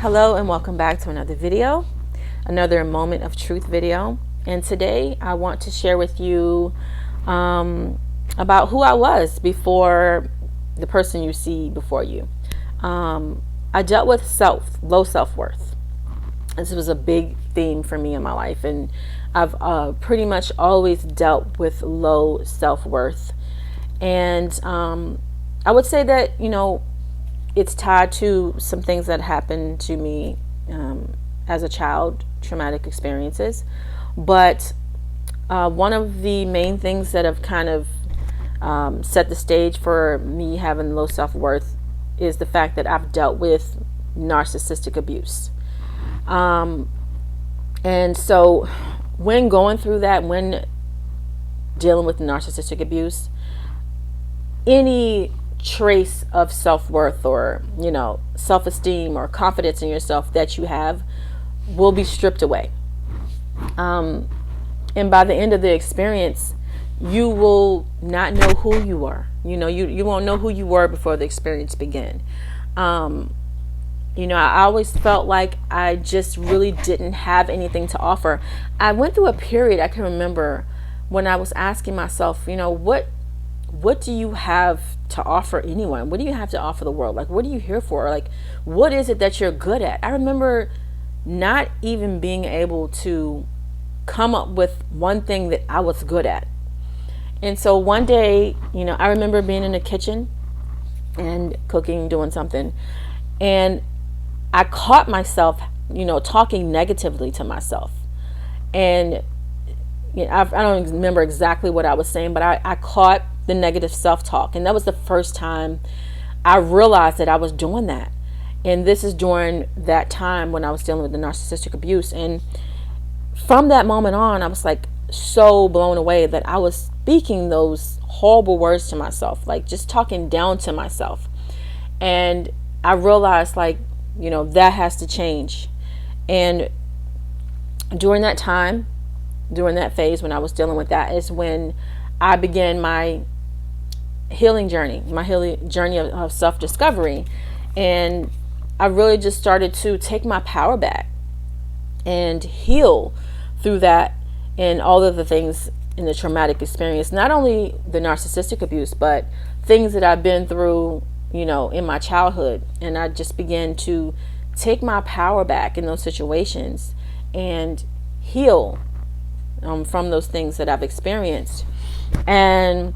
Hello and welcome back to another video, another moment of truth video. And today I want to share with you about who I was before the person you see before you. I dealt with low self-worth. This was a big theme for me in my life, and I've pretty much always dealt with low self-worth. And I would say that, it's tied to some things that happened to me as a child, traumatic experiences. But one of the main things that have kind of set the stage for me having low self-worth is the fact that I've dealt with narcissistic abuse. And so when going through that, when dealing with narcissistic abuse, any trace of self-worth or self-esteem or confidence in yourself that you have will be stripped away, and by the end of the experience you will not know who you are. You won't know who you were before the experience began. I always felt like I just really didn't have anything to offer. I went through a period, I can remember, when I was asking myself, what do you have to offer anyone? What do you have to offer the world? Like, what are you here for? Like, what is it that you're good at? I remember not even being able to come up with one thing that I was good at. And so one day, I remember being in the kitchen and cooking, doing something, and I caught myself, talking negatively to myself. And I don't remember exactly what I was saying, but I caught the negative self-talk. And that was the first time I realized that I was doing that. And this is during that time when I was dealing with the narcissistic abuse. And from that moment on, I was like so blown away that I was speaking those horrible words to myself, like just talking down to myself. And I realized, that has to change. And during that time, during that phase when I was dealing with that, is when I began my healing journey of self-discovery. And I really just started to take my power back and heal through that and all of the things in the traumatic experience, not only the narcissistic abuse, but things that I've been through, in my childhood. And I just began to take my power back in those situations and heal from those things that I've experienced. And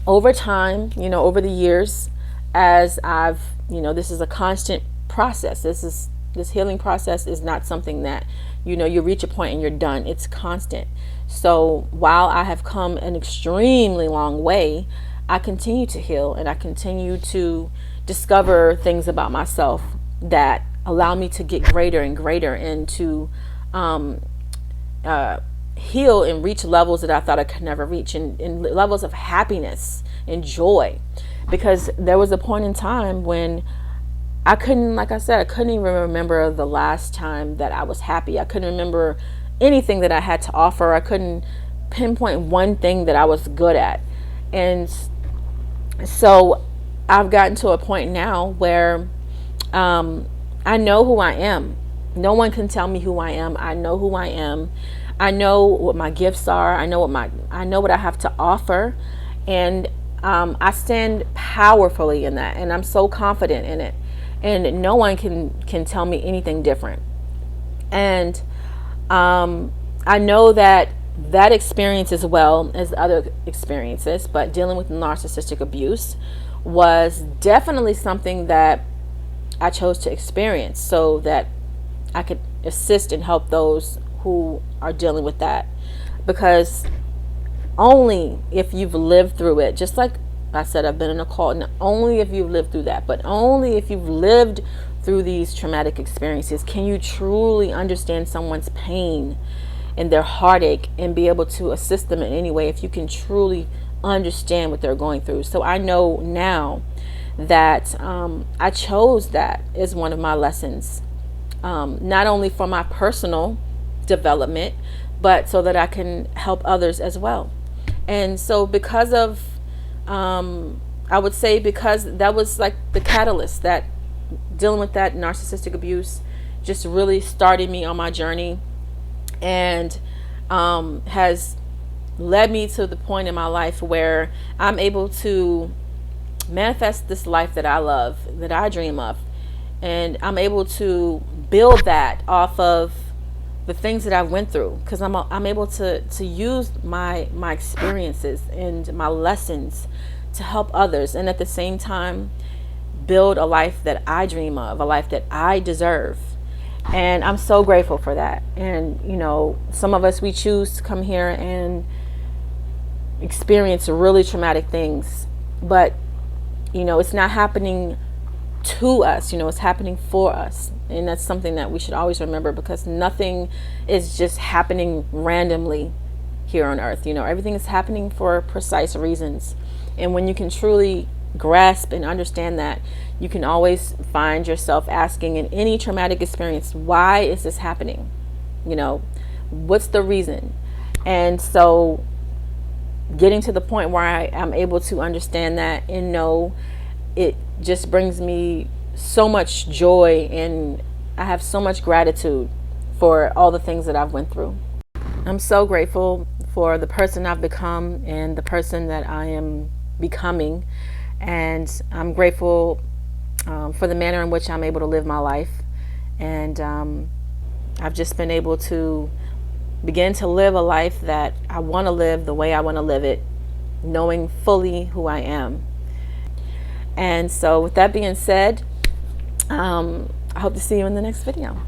over time, over the years, as I've, this is a constant process. This healing process is not something that, you reach a point and you're done. It's constant. So while I have come an extremely long way, I continue to heal, and I continue to discover things about myself that allow me to get greater and greater, and to heal and reach levels that I thought I could never reach, and levels of happiness and joy. Because there was a point in time when I couldn't, like I said, I couldn't even remember the last time that I was happy. I couldn't remember anything that I had to offer. I couldn't pinpoint one thing that I was good at. And so I've gotten to a point now where I know who I am. No one can tell me who I am. I know who I am. I know what my gifts are. I know what I have to offer, and I stand powerfully in that, and I'm so confident in it, and no one can tell me anything different. And I know that experience, as well as other experiences, but dealing with narcissistic abuse was definitely something that I chose to experience so that I could assist and help those who are dealing with that. Because only if you've lived through it, just like I said, I've been in a cult, and only if you've lived through that, but only if you've lived through these traumatic experiences can you truly understand someone's pain and their heartache and be able to assist them in any way, if you can truly understand what they're going through. So I know now that I chose that as one of my lessons, not only for my personal development, but so that I can help others as well. And so because of I would say because that was like the catalyst that dealing with that narcissistic abuse just really started me on my journey, and has led me to the point in my life where I'm able to manifest this life that I love, that I dream of. And I'm able to build that off of the things that I went through, because I'm able to use my experiences and my lessons to help others, and at the same time build a life that I dream of, a life that I deserve. And I'm so grateful for that. And some of us, we choose to come here and experience really traumatic things, but it's not happening to us, it's happening for us. And that's something that we should always remember, because nothing is just happening randomly here on earth. Everything is happening for precise reasons. And when you can truly grasp and understand that, you can always find yourself asking in any traumatic experience, why is this happening? What's the reason? And so getting to the point where I am able to understand that and know, it just brings me so much joy, and I have so much gratitude for all the things that I've went through. I'm so grateful for the person I've become and the person that I am becoming, and I'm grateful for the manner in which I'm able to live my life. And I've just been able to begin to live a life that I want to live the way I want to live it, knowing fully who I am. And so with that being said, I hope to see you in the next video.